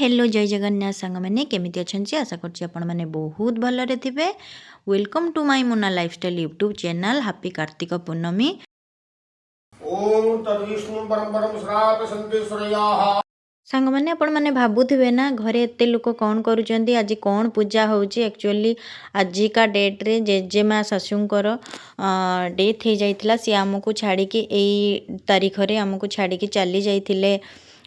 Hello जय जगन्नाथ सांग मैंने केमिति अच्छे आशा करछि आपण माने बहुत भलरे थिबे। Welcome to my Mona lifestyle YouTube channel. Happy Kartik Purnima. ओम तद्विष्णु परम श्राप संतेश्वरयाः। सांग मैंने आपण माने भाबुथिबे ना घरे एते लोक कौन करूचंदी आज कौन पूजा होउची। एक्चुअली आज का डेट रे जेजेमा ससुंकर डेथ हो जाइथिला। सी आमको छाड़ी के एई तारीख रे आमको छाड़ी के चली जाइथिले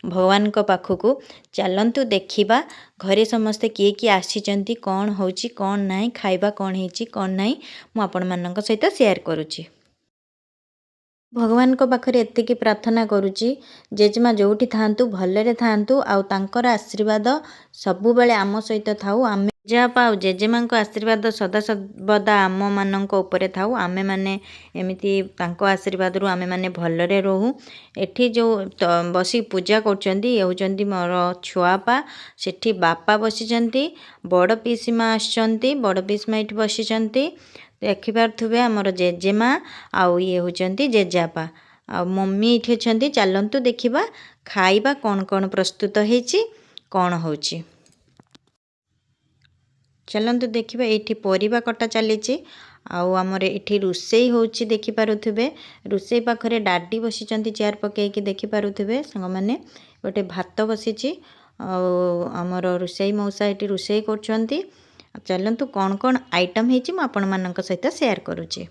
भगवान को पाखकू। चलंतु देखिबा घरे समस्ते किए किए आसीचंती, कौन होउची कौन नाही, खाइबा कौन हेची कौन नाही मु आपण मानक सहित शेयर करूची। भगवान को पाखरे एतिकी प्रार्थना करुची जेजेमा जोठी थांतु भलरे थांतु आउ तांकर आशीर्वाद सबुबेले आम सहित थाउ। आमे जा पाउ जेजेमा आशीर्वाद सदा सर्वदा आम मानक उपरे थाउ। आमे माने एमिति तांको आशीर्वाद रु आमे माने भलरे रहू। एठी जो बसी पूजा करचंदी होचंदी मोर छुआपा। सेठी बापा बसिचंती, बड़ पीसीमा आछंती, बड़ पीसीमा एठी बसिचंती। देखिपारे आमर जेजेमा आउ ये होचंती जेजापा आ मम्मी एठी अछंती। चलंतु देखिबा खाइबा कौन कौन प्रस्तुत हेची कौन होची। चलंतु देखिबा एठी परिबा कटा चलीची आउ आमर एठी रुसेई होची। देखि पारुथिबे रुसेई पाखरे डाडी बसिचंती चेयर पकेकी। देखि पारुथिबे संग माने गोटे भात बसिची आउ आमर रुसेई मौसा एठी रुसेई करचंती। चलंतु कौन कौन आइटम हेची मु आपण मानक सहित शेयर करूची।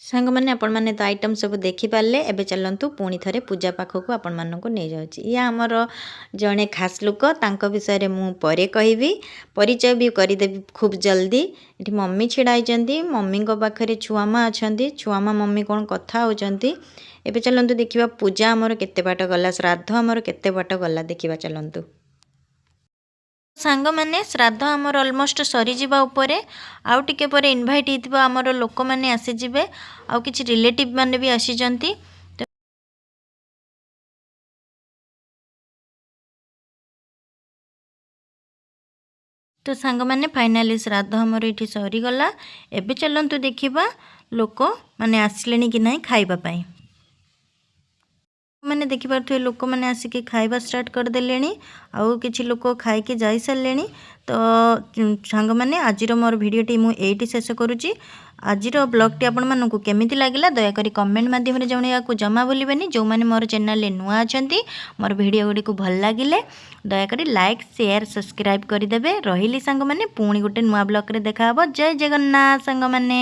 सांग मैंने आपण मैंने तो आइटम सब देखी पारे। एबे चलंतु पुणी थरे पूजा पाखक आपण मानक नहीं जाउची। या आमर जड़े खास लोक तांको विषय मु परे कहबी, परिचय भी करदेवी खूब जल्दी। इठी मम्मी छिड़ा होइचंती, मम्मी को पाखरे छुआमा अछंती, छुआमा मम्मी कौन कथा होचंती। एबे चलंतु देखिबा पूजा आमर केते बाट गला, श्राद्ध आमर केते बाट गला देखिबा चलंतु। सांग मैंने श्राद्ध आमर अलमोस्ट सरी जिबा उपरे। आउ टिके परे इनभाइट हितबा आमर लोक माने आसी जिबे आउ किछि रिलेटिव माने भी आसीचंती। तो सांग मैंने फाइनाली श्राद्ध आमर एठी सरी गला। एबे चलंतु देखिबा लोक माने आसलेनी कि नाही खाइबा पई। मैंने देखि पारथुए लोक मैंने आसिक खाइबा स्टार्ट कर देलेनी आउ किछि लोक खाई के जाई सारलेनी। तो सांग मैंने आजिर मोर भिडियोटी मु एठी शेष करूची। आजिर ब्लॉगटी आपण मानकु केमिति लागिला दया करी कमेंट माध्यम रे जणैयाकु जमा भूलिबेनी। जो माने मोर चैनल ले नुआ अछंती मोर भिडियो गुडी को भल लागिले दया करी लाइक शेयर सब्सक्राइब कर देबे। रहिली सांग मैंने पुणी गोटे नुआ ब्लॉग रे देखा हबो। जय जगन्नाथ सांग मैंने।